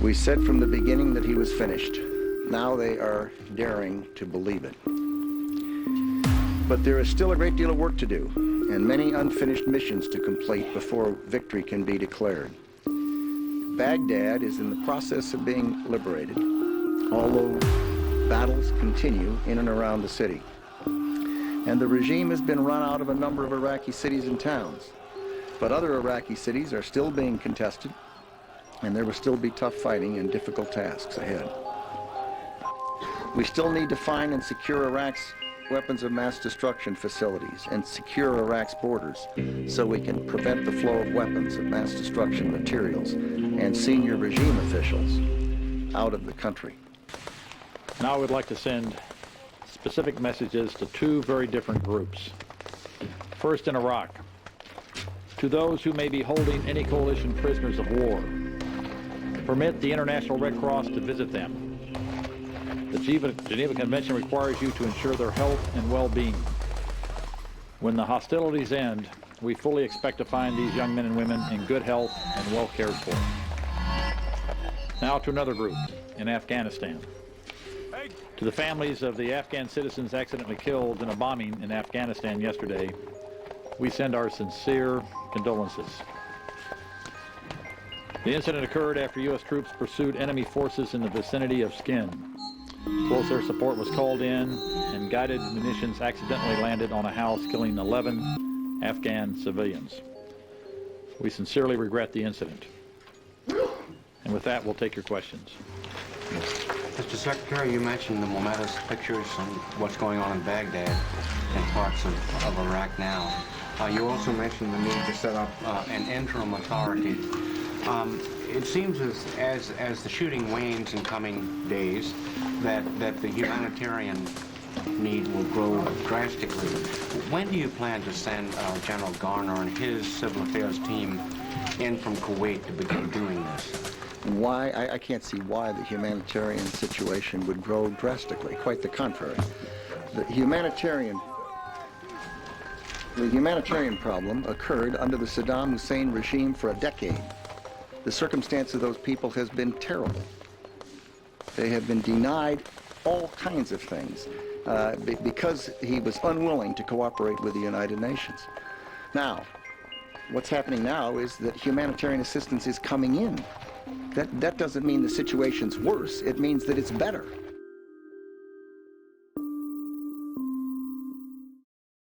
We said from the beginning that he was finished. Now they are daring to believe it. But there is still a great deal of work to do, and many unfinished missions to complete before victory can be declared. Baghdad is in the process of being liberated, although battles continue in and around the city. And the regime has been run out of a number of Iraqi cities and towns. But other Iraqi cities are still being contested, and there will still be tough fighting and difficult tasks ahead. We still need to find and secure Iraq's weapons of mass destruction facilities and secure Iraq's borders so we can prevent the flow of weapons of mass destruction materials and senior regime officials out of the country. Now I would like to send specific messages to two very different groups. First, in Iraq, to those who may be holding any coalition prisoners of war, permit the International Red Cross to visit them. The Geneva Convention requires you to ensure their health and well-being. When the hostilities end, we fully expect to find these young men and women in good health and well cared for. Now to another group, in Afghanistan. To the families of the Afghan citizens accidentally killed in a bombing in Afghanistan yesterday, we send our sincere condolences. The incident occurred after U.S. troops pursued enemy forces in the vicinity of Skin. Close air support was called in, and guided munitions accidentally landed on a house, killing 11 Afghan civilians. We sincerely regret the incident. And with that, we'll take your questions. Mr. Secretary, you mentioned the momentous pictures and what's going on in Baghdad and parts of Iraq now. You also mentioned the need to set up an interim authority. It seems as the shooting wanes in coming days that the humanitarian need will grow drastically. When do you plan to send General Garner and his civil affairs team in from Kuwait to begin doing this? Why? I can't see why the humanitarian situation would grow drastically. Quite the contrary. The humanitarian problem occurred under the Saddam Hussein regime for a decade. The circumstance of those people has been terrible. They have been denied all kinds of things because he was unwilling to cooperate with the United Nations. Now, what's happening now is that humanitarian assistance is coming in. That doesn't mean the situation's worse. It means that it's better.